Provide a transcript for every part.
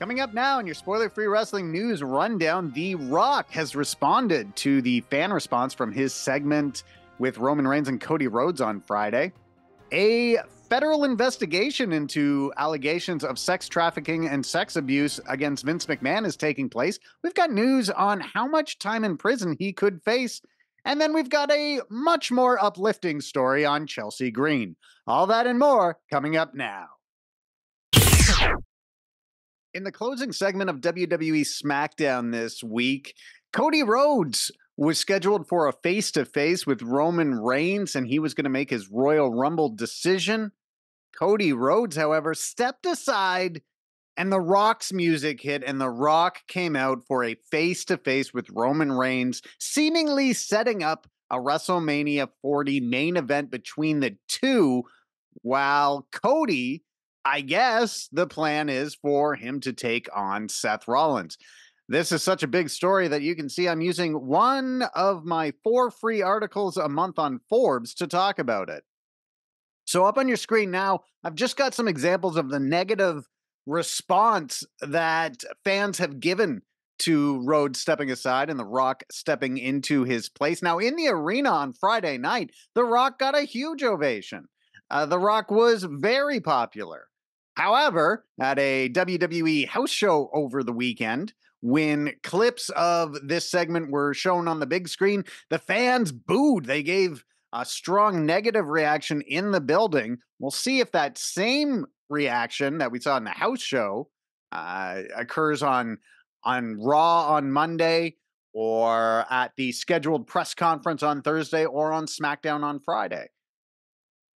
Coming up now in your spoiler-free wrestling news rundown, The Rock has responded to the fan response from his segment with Roman Reigns and Cody Rhodes on Friday. A federal investigation into allegations of sex trafficking and sex abuse against Vince McMahon is taking place. We've got news on how much time in prison he could face. And then we've got a much more uplifting story on Chelsea Green. All that and more coming up now. In the closing segment of WWE SmackDown this week, Cody Rhodes was scheduled for a face-to-face with Roman Reigns, and he was going to make his Royal Rumble decision. Cody Rhodes, however, stepped aside, and The Rock's music hit, and The Rock came out for a face-to-face with Roman Reigns, seemingly setting up a WrestleMania 40 main event between the two, while Cody, I guess the plan is for him to take on Seth Rollins. This is such a big story that you can see I'm using one of my 4 free articles a month on Forbes to talk about it. So up on your screen now, I've just got some examples of the negative response that fans have given to Rhodes stepping aside and The Rock stepping into his place. Now, in the arena on Friday night, The Rock got a huge ovation. The Rock was very popular. However, at a WWE house show over the weekend, when clips of this segment were shown on the big screen, the fans booed. They gave a strong negative reaction in the building. We'll see if that same reaction that we saw in the house show occurs on Raw on Monday, or at the scheduled press conference on Thursday, or on SmackDown on Friday.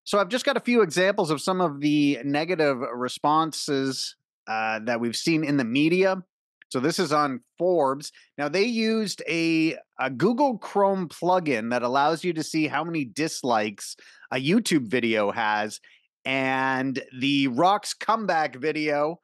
So I've just got a few examples of some of the negative responses that we've seen in the media. So this is on Forbes. Now, they used a Google Chrome plugin that allows you to see how many dislikes a YouTube video has. And the Rock's comeback video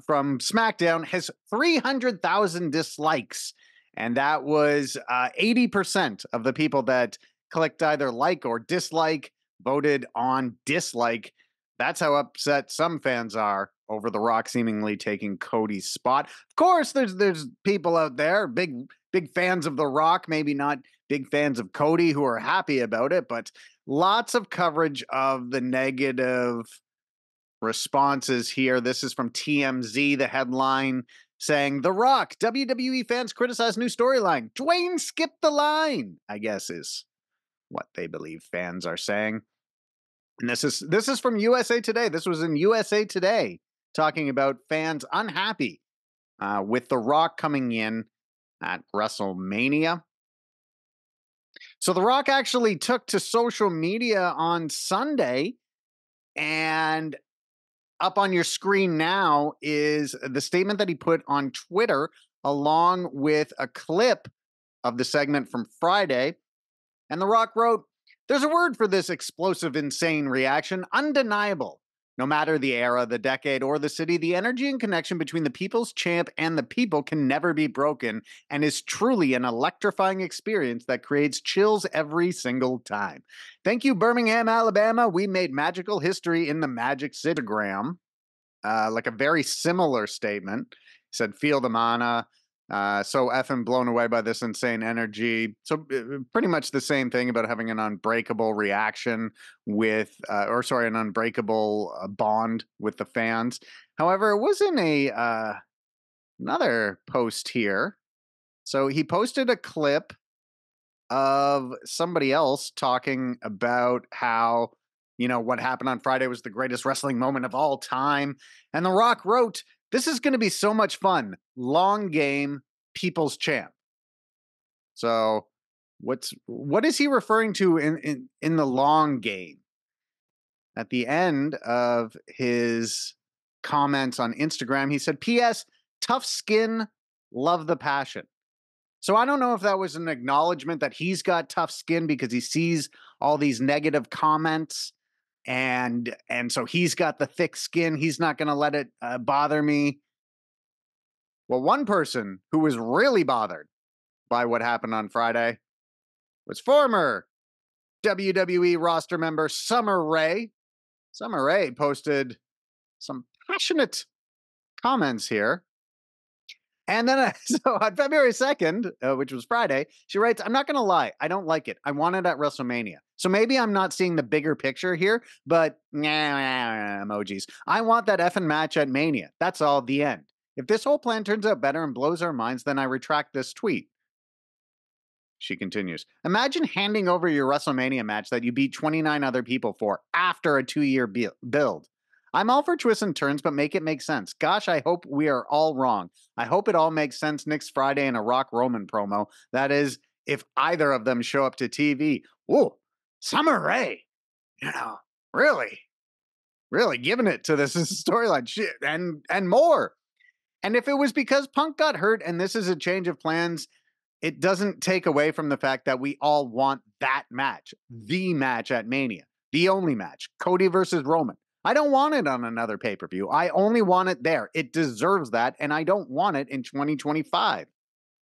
from SmackDown has 300,000 dislikes. And that was 80% of the people that clicked either like or dislike voted on dislike. That's how upset some fans are over The Rock seemingly taking Cody's spot. Of course, there's people out there, big fans of The Rock, maybe not big fans of Cody, who are happy about it, but lots of coverage of the negative responses here. This is from TMZ, the headline saying, The Rock, WWE fans criticize new storyline. Dwayne skipped the line, I guess is what they believe fans are saying. And this is from USA Today. This was in USA Today, talking about fans unhappy with The Rock coming in at WrestleMania. So The Rock actually took to social media on Sunday, and up on your screen now is the statement that he put on Twitter, along with a clip of the segment from Friday. And The Rock wrote, "There's a word for this explosive, insane reaction, undeniable. No matter the era, the decade, or the city, the energy and connection between the people's champ and the people can never be broken, and is truly an electrifying experience that creates chills every single time. Thank you, Birmingham, Alabama. We made magical history in the Magic Citigram." Like a very similar statement. He said, "Feel the mana. So effing blown away by this insane energy." So pretty much the same thing about having an unbreakable reaction with, an unbreakable bond with the fans. However, it was in another post here. So he posted a clip of somebody else talking about how, what happened on Friday was the greatest wrestling moment of all time. And The Rock wrote, "This is going to be so much fun. Long game, people's champ." So what is he referring to in the long game? At the end of his comments on Instagram, he said, "P.S. Tough skin, love the passion." So I don't know if that was an acknowledgement that he's got tough skin because he sees all these negative comments, and so he's got the thick skin. He's not going to let it bother me. Well, one person who was really bothered by what happened on Friday was former WWE roster member Summer Rae. Summer Rae posted some passionate comments here And then, so on February 2nd, which was Friday, she writes, I'm not going to lie. I don't like it. I want it at WrestleMania. So maybe I'm not seeing the bigger picture here, but emojis. I want that effing match at Mania. That's all, the end. If this whole plan turns out better and blows our minds, then I retract this tweet. She continues, imagine handing over your WrestleMania match that you beat 29 other people for after a 2-year build. I'm all for twists and turns, but make it make sense. Gosh, I hope we are all wrong. I hope it all makes sense next Friday in a Rock Roman promo. That is, if either of them show up to TV. Ooh, Summer Rae, really giving it to this storyline shit and more. And if it was because Punk got hurt and this is a change of plans, it doesn't take away from the fact that we all want that match, the match at Mania, the only match, Cody versus Roman. I don't want it on another pay-per-view. I only want it there. It deserves that, and I don't want it in 2025.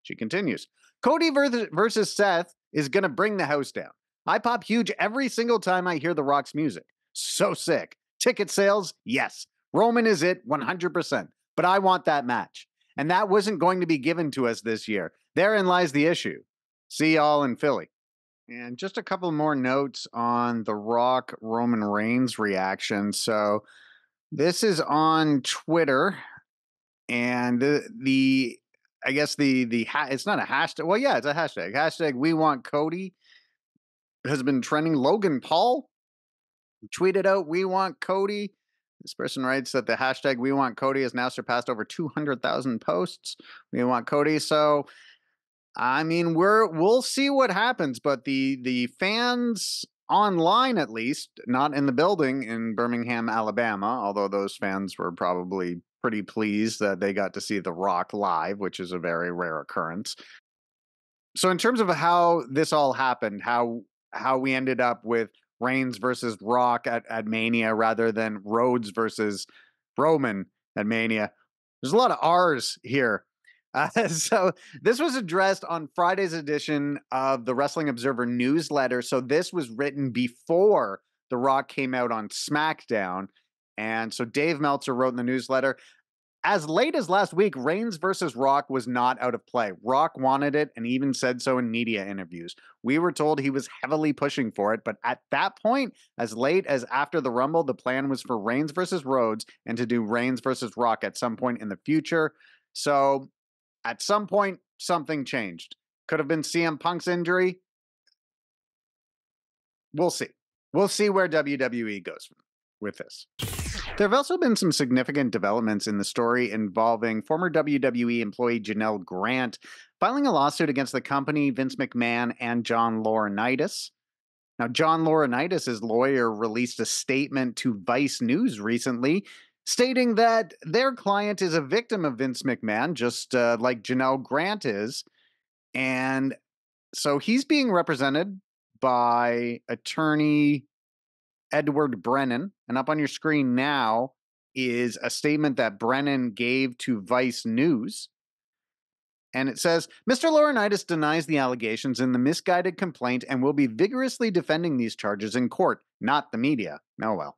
She continues, Cody versus Seth is going to bring the house down. I pop huge every single time I hear The Rock's music. So sick. Ticket sales, yes. Roman is it, 100%. But I want that match. And that wasn't going to be given to us this year. Therein lies the issue. See y'all in Philly. And just a couple more notes on the Rock Roman Reigns reaction. So this is on Twitter, and I guess it's not a hashtag. Well, yeah, it's a hashtag. Hashtag We Want Cody has been trending. Logan Paul tweeted out We Want Cody. This person writes that the hashtag We Want Cody has now surpassed over 200,000 posts. We Want Cody. So I mean, we'll see what happens, but the fans online, at least, not in the building in Birmingham, Alabama, although those fans were probably pretty pleased that they got to see The Rock live, which is a very rare occurrence. So in terms of how this all happened, how we ended up with Reigns versus Rock at Mania rather than Rhodes versus Roman at Mania, there's a lot of R's here. So this was addressed on Friday's edition of the Wrestling Observer newsletter. So this was written before The Rock came out on SmackDown. And so Dave Meltzer wrote in the newsletter, as late as last week, Reigns versus Rock was not out of play. Rock wanted it and even said so in media interviews. We were told he was heavily pushing for it, but at that point, as late as after the Rumble, the plan was for Reigns versus Rhodes and to do Reigns versus Rock at some point in the future. So at some point, something changed. Could have been CM Punk's injury. We'll see. We'll see where WWE goes with this. There have also been some significant developments in the story involving former WWE employee Janel Grant filing a lawsuit against the company, Vince McMahon, and John Laurinaitis. Now, John Laurinaitis' lawyer released a statement to Vice News recently stating that their client is a victim of Vince McMahon, just like Janel Grant is. And so he's being represented by attorney Edward Brennan. And up on your screen now is a statement that Brennan gave to Vice News. And it says, Mr. Laurinaitis denies the allegations in the misguided complaint and will be vigorously defending these charges in court, not the media. Oh, well.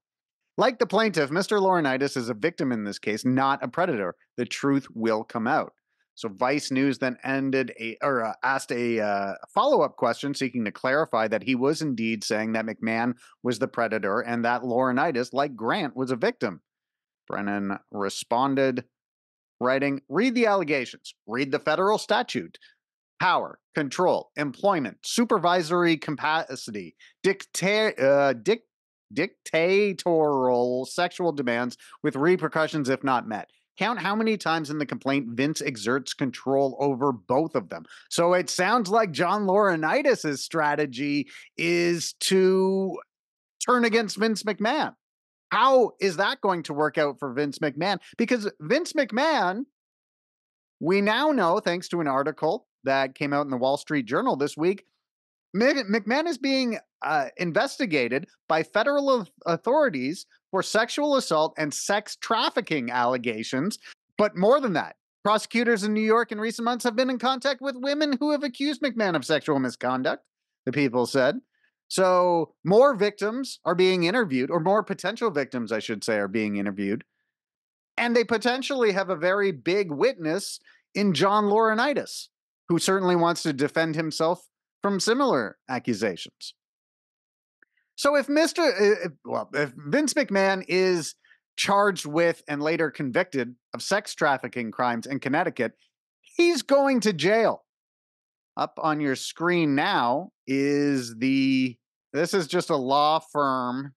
Like the plaintiff, Mr. Laurinaitis is a victim in this case, not a predator. The truth will come out. So Vice News then asked a follow-up question seeking to clarify that he was indeed saying that McMahon was the predator and that Laurinaitis, like Grant, was a victim. Brennan responded, writing, read the allegations, read the federal statute. Power, control, employment, supervisory capacity, dictatorial sexual demands with repercussions if not met. Count how many times in the complaint Vince exerts control over both of them. So it sounds like John Laurinaitis' strategy is to turn against Vince McMahon. How is that going to work out for Vince McMahon? Because Vince McMahon, we now know, thanks to an article that came out in the Wall Street Journal this week, McMahon is being investigated by federal authorities for sexual assault and sex trafficking allegations. But more than that, prosecutors in New York in recent months have been in contact with women who have accused McMahon of sexual misconduct, the People said. So more victims are being interviewed, or more potential victims, I should say, are being interviewed. And they potentially have a very big witness in John Laurinaitis, who certainly wants to defend himself from similar accusations. So if if Vince McMahon is charged with and later convicted of sex trafficking crimes in Connecticut, he's going to jail. Up on your screen now is this is just a law firm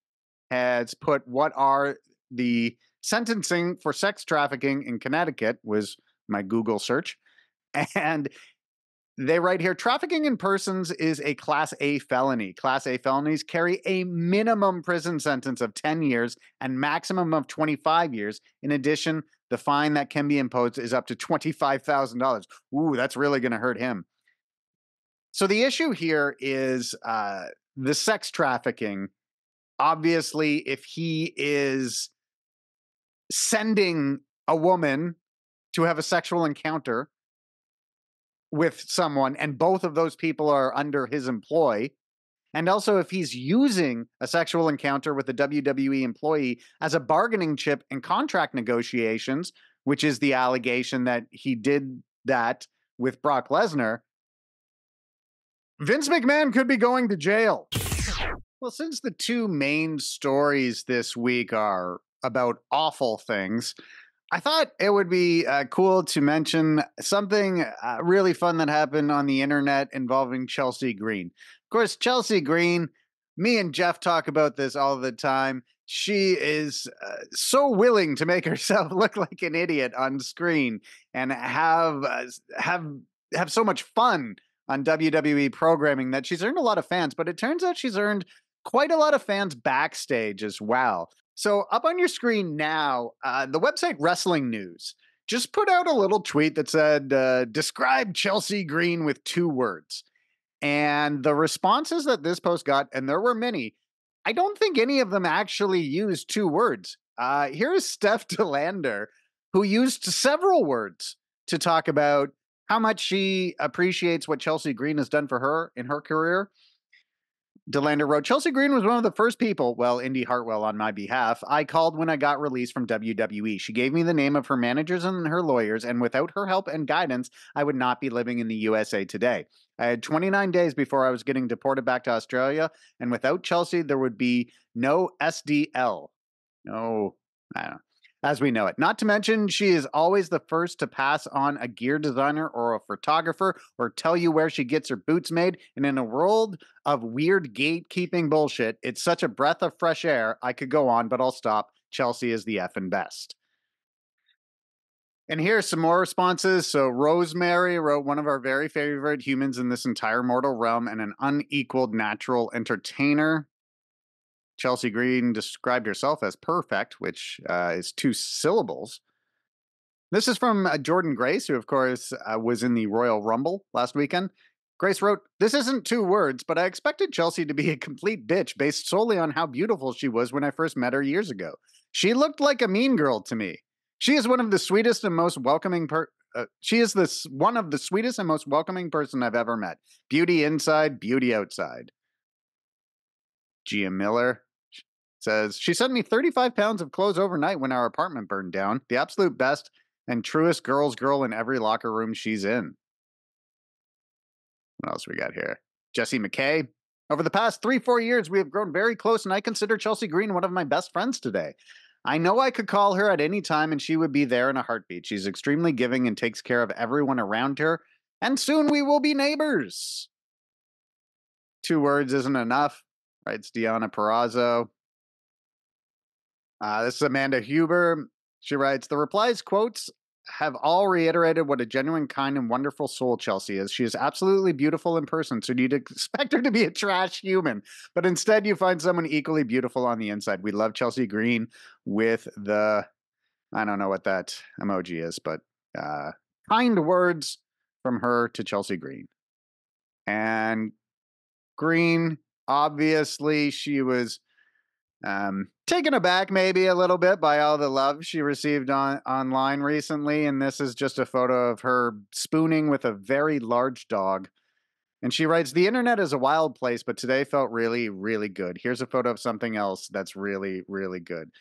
has put what are the sentencing for sex trafficking in Connecticut was my Google search. And they write here, trafficking in persons is a Class A felony. Class A felonies carry a minimum prison sentence of 10 years and maximum of 25 years. In addition, the fine that can be imposed is up to $25,000. Ooh, that's really going to hurt him. So the issue here is the sex trafficking. Obviously, if he is sending a woman to have a sexual encounter with someone, and both of those people are under his employ, and also if he's using a sexual encounter with a WWE employee as a bargaining chip in contract negotiations, which is the allegation that he did that with Brock Lesnar, Vince McMahon could be going to jail. Well, since the two main stories this week are about awful things, I thought it would be cool to mention something really fun that happened on the internet involving Chelsea Green. Of course, Chelsea Green, me and Jeff talk about this all the time. She is so willing to make herself look like an idiot on screen and have so much fun on WWE programming that she's earned a lot of fans, but it turns out she's earned quite a lot of fans backstage as well. So up on your screen now, the website Wrestling News just put out a little tweet that said, describe Chelsea Green with 2 words. And the responses that this post got, and there were many, I don't think any of them actually used 2 words. Here's Steph DeLander, who used several words to talk about how much she appreciates what Chelsea Green has done for her in her career. DeLander wrote, Chelsea Green was one of the first people, well, Indy Hartwell on my behalf, I called when I got released from WWE. She gave me the name of her managers and her lawyers, and without her help and guidance, I would not be living in the USA today. I had 29 days before I was getting deported back to Australia, and without Chelsea, there would be no SDL. No, I don't know. As we know it. Not to mention, she is always the first to pass on a gear designer or a photographer or tell you where she gets her boots made. And in a world of weird gatekeeping bullshit, it's such a breath of fresh air. I could go on, but I'll stop. Chelsea is the effing best. And here's some more responses. So Rosemary wrote, one of our very favorite humans in this entire mortal realm and an unequaled natural entertainer. Chelsea Green described herself as perfect, which is 2 syllables. This is from Jordan Grace, who, of course, was in the Royal Rumble last weekend. Grace wrote, this isn't 2 words, but I expected Chelsea to be a complete bitch based solely on how beautiful she was when I first met her years ago. She looked like a mean girl to me. She is one of the sweetest and most welcoming one of the sweetest and most welcoming person I've ever met. Beauty inside, beauty outside. Gia Miller says, she sent me 35 pounds of clothes overnight when our apartment burned down. The absolute best and truest girl's girl in every locker room she's in. What else we got here? Jesse McKay. Over the past 3-4 years, we have grown very close, and I consider Chelsea Green one of my best friends today. I know I could call her at any time, and she would be there in a heartbeat. She's extremely giving and takes care of everyone around her, and soon we will be neighbors. 2 words isn't enough, writes Deanna Perazzo. This is Amanda Huber. She writes, the replies, quotes, have all reiterated what a genuine, kind, and wonderful soul Chelsea is. She is absolutely beautiful in person, so you'd expect her to be a trash human. But instead, you find someone equally beautiful on the inside. We love Chelsea Green with the, I don't know what that emoji is, but kind words from her to Chelsea Green. And Green, obviously, she was taken aback maybe a little bit by all the love she received online recently, and this is just a photo of her spooning with a very large dog. And she writes, the internet is a wild place, but today felt really, really good. Here's a photo of something else that's really, really good.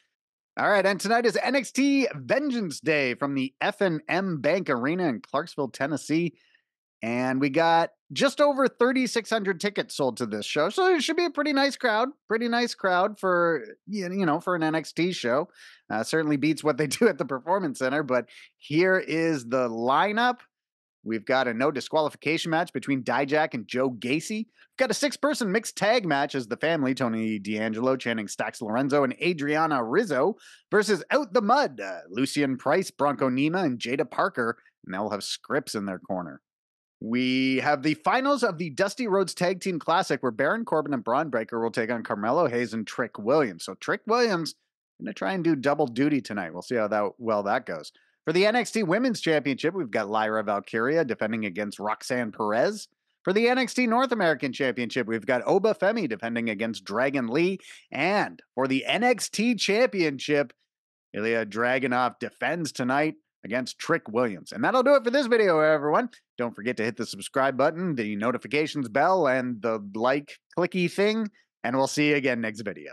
All right, and tonight is NXT Vengeance Day from the F&M Bank Arena in Clarksville, Tennessee. And we got just over 3,600 tickets sold to this show. So it should be a pretty nice crowd. Pretty nice crowd for, for an NXT show. Certainly beats what they do at the Performance Center. But here is the lineup. We've got a no disqualification match between Dijak and Joe Gacy. We've got a 6-person mixed tag match as the family, Tony D'Angelo, Channing Stax Lorenzo, and Adriana Rizzo versus Out the Mud, Lucian Price, Bronco Nima, and Jada Parker. And they'll have scripts in their corner. We have the finals of the Dusty Rhodes Tag Team Classic where Baron Corbin and Braun Breaker will take on Carmelo Hayes and Trick Williams. So Trick Williams going to try and do double duty tonight. We'll see how well that goes. For the NXT Women's Championship, we've got Lyra Valkyria defending against Roxanne Perez. For the NXT North American Championship, we've got Oba Femi defending against Dragon Lee. And for the NXT Championship, Ilya Dragunov defends tonight against Trick Williams. And that'll do it for this video, everyone. Don't forget to hit the subscribe button, the notifications bell, and the like clicky thing. And we'll see you again next video.